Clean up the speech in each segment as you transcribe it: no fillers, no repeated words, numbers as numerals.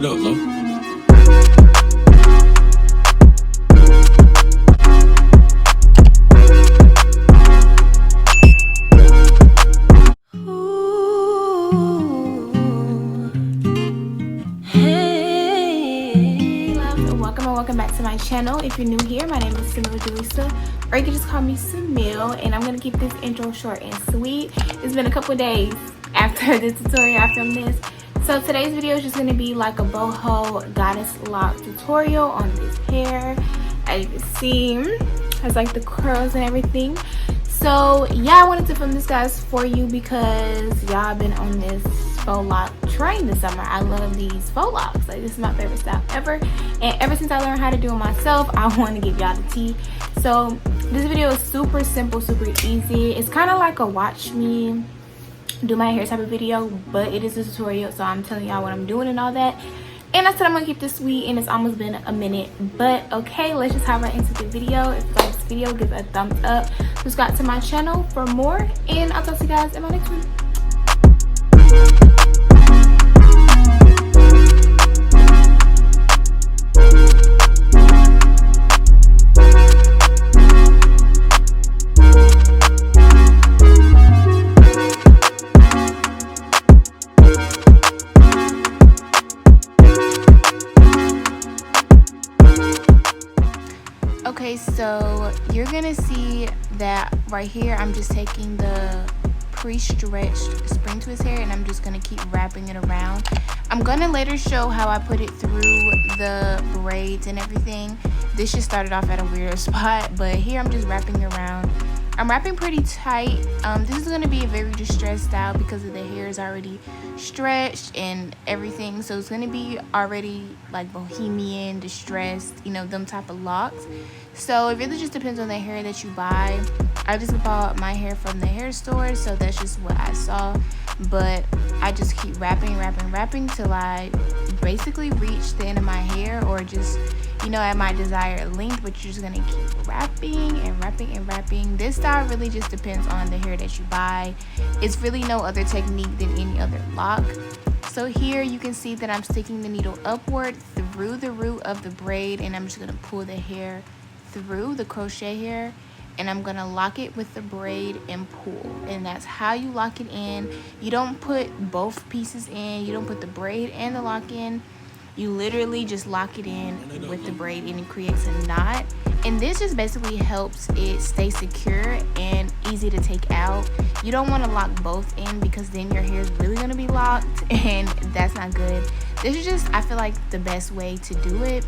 it up, Lo. Welcome back to my channel. If you're new here, my name is Delisa, or you can just call me Samil, and I'm gonna keep this intro short and sweet. It's been a couple days after the tutorial I filmed this, so today's video is just gonna be like a boho goddess lock tutorial on this hair. As you can see, it has like the curls and everything. So yeah, I wanted to film this, guys, for you because y'all been on this faux lock train this summer. I love these faux locks. Like, this is my favorite style ever, and ever since I learned how to do it myself, I want to give y'all the tea. So this video is super simple, super easy. It's kind of like a watch me do my hair type of video, but it is a tutorial, so I'm telling y'all what I'm doing and all that. And I said I'm gonna keep this sweet, and it's almost been a minute, but okay, let's just hop right into the video. If you like this video, give it a thumbs up, subscribe to my channel for more, and I'll talk to you guys in my next one. Okay, so you're gonna see that right here I'm just taking the pre-stretched spring twist hair and I'm just gonna keep wrapping it around. I'm gonna later show how I put it through the braids and everything. This just started off at a weird spot, but here I'm just wrapping it around. I'm wrapping pretty tight. This is going to be a very distressed style because of the hair is already stretched and everything, so it's going to be already like bohemian, distressed, you know, them type of locks. So it really just depends on the hair that you buy. I just bought my hair from the hair store, so that's just what I saw, but I just keep wrapping till I basically reach the end of my hair, or just, you know, at my desired length. But you're just gonna keep wrapping and wrapping. This style really just depends on the hair that you buy. It's really no other technique than any other lock. So here you can see that I'm sticking the needle upward through the root of the braid, and I'm just gonna pull the hair through the crochet hair, and I'm gonna lock it with the braid and pull. And that's how you lock it in. You don't put both pieces in, you don't put the braid and the lock in. You literally just lock it in with the braid, and it creates a knot. And this just basically helps it stay secure and easy to take out. You don't want to lock both in because then your hair is really going to be locked, and that's not good. This is just, I feel like, the best way to do it.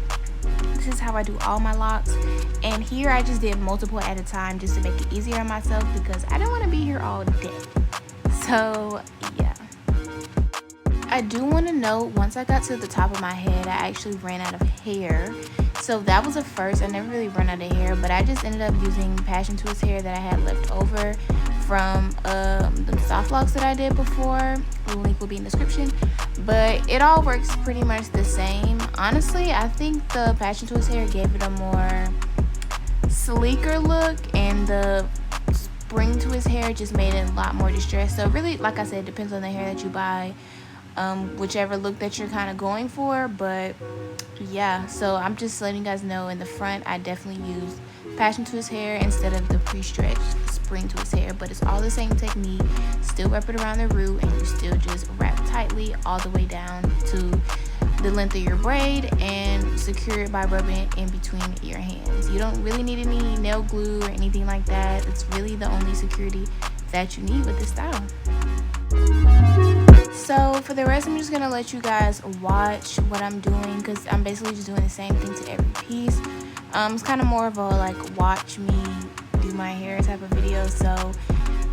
This is how I do all my locks, and here I just did multiple at a time just to make it easier on myself because I don't want to be here all day. So yeah, I do want to note, once I got to the top of my head, I actually ran out of hair. So that was a first. I never really run out of hair, but I just ended up using passion twist hair that I had left over from the soft locks that I did before. The link will be in the description, but it all works pretty much the same. Honestly, I think the passion twist hair gave it a more sleeker look, and the spring twist hair just made it a lot more distressed. So really, like I said, it depends on the hair that you buy, whichever look that you're kind of going for. But yeah, so I'm just letting you guys know, in the front I definitely used passion twist hair instead of the pre-stretched spring twist hair, but it's all the same technique. Still wrap it around the root, and you still just wrap tightly all the way down to the length of your braid and secure it by rubbing it in between your hands. You don't really need any nail glue or anything like that. It's really the only security that you need with this style. So for the rest, I'm just gonna let you guys watch what I'm doing because I'm basically just doing the same thing to every piece. It's kind of more of a like watch me do my hair type of video. So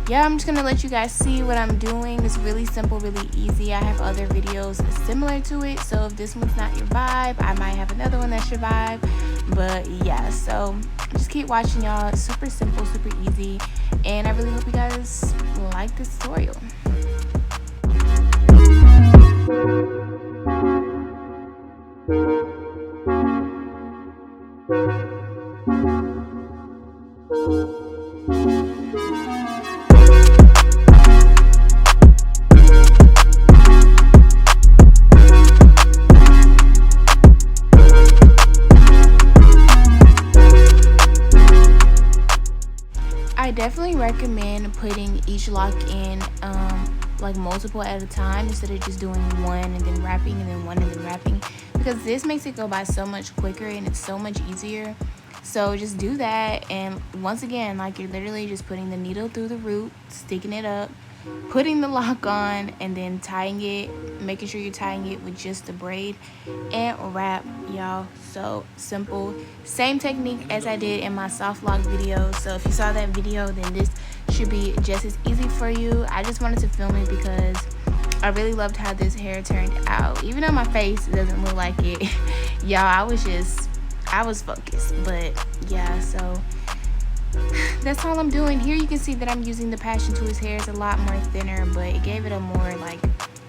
yeah, I'm just gonna let you guys see what I'm doing. It's really simple, really easy. I have other videos similar to it, so if this one's not your vibe, I might have another one that's your vibe. But yeah, so just keep watching, y'all. It's super simple, super easy, and I really hope you guys like this tutorial. I definitely recommend putting each lock in like multiple at a time instead of just doing one and then wrapping and then one and then wrapping, because this makes it go by so much quicker and it's so much easier. So just do that, and once again, like, you're literally just putting the needle through the root, sticking it up, putting the lock on, and then tying it, making sure you're tying it with just the braid, and wrap, y'all. So simple. Same technique as I did in my soft lock video. So if you saw that video, then this should be just as easy for you. I just wanted to film it because I really loved how this hair turned out, even though my face doesn't look like it. Y'all, I was focused. But yeah, so that's all I'm doing. Here you can see that I'm using the passion twist hair. It's a lot more thinner, but it gave it a more like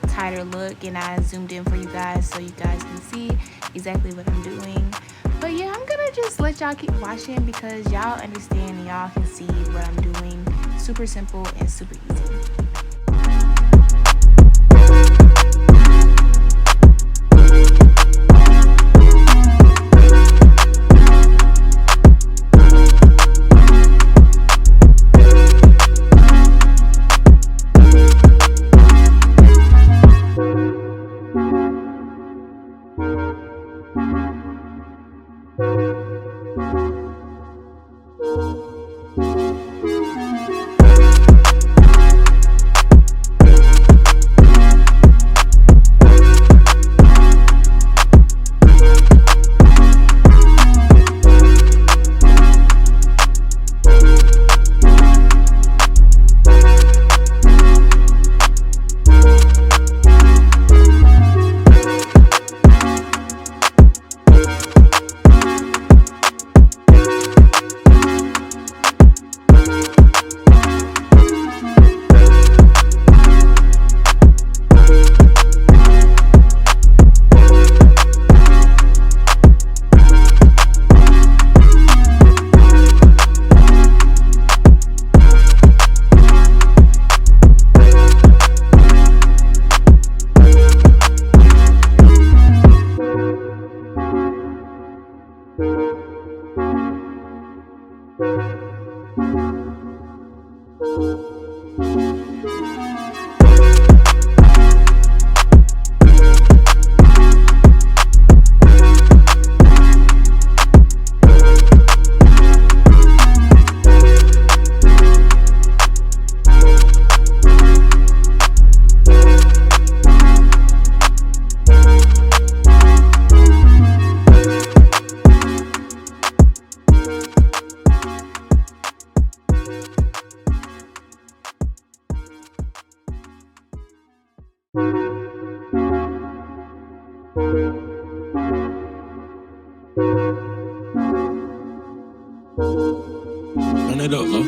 tighter look, and I zoomed in for you guys so you guys can see exactly what I'm doing. But yeah, I'm gonna just let y'all keep watching because y'all understand and y'all can see what I'm doing. Super simple and super easy. Turn it up, Lo.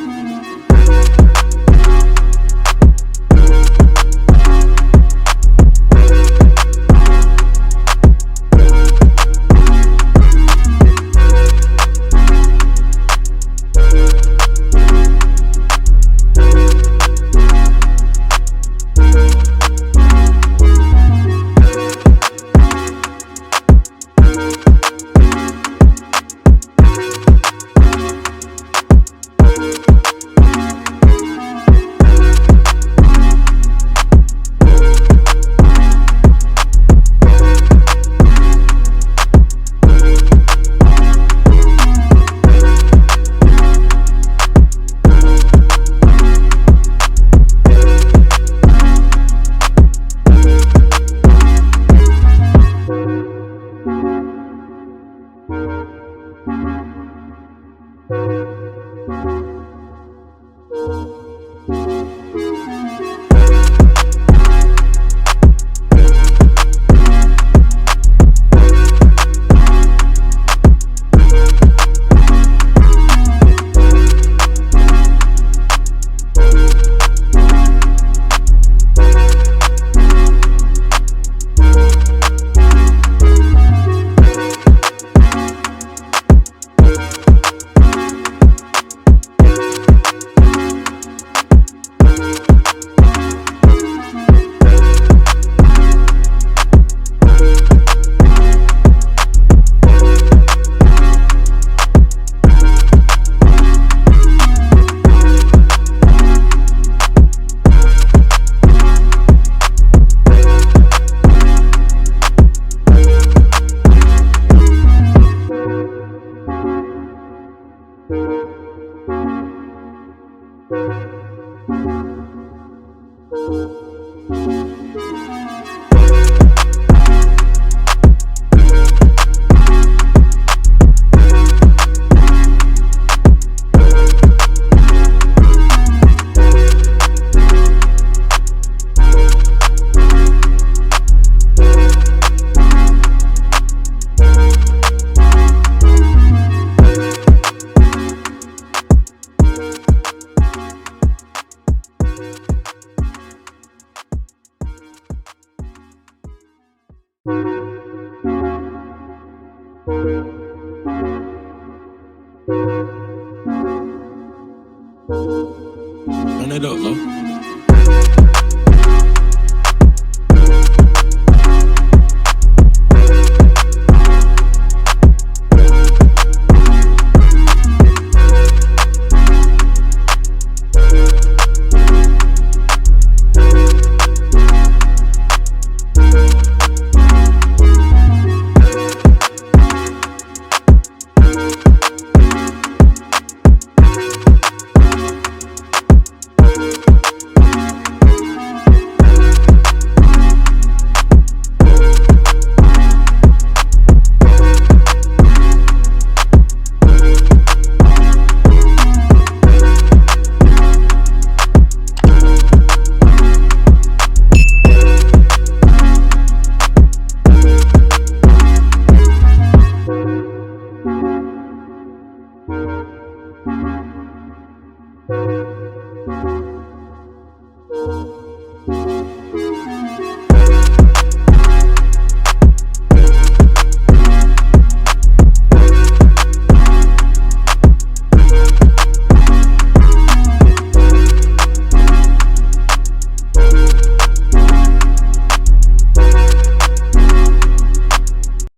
Turn it up, Lo.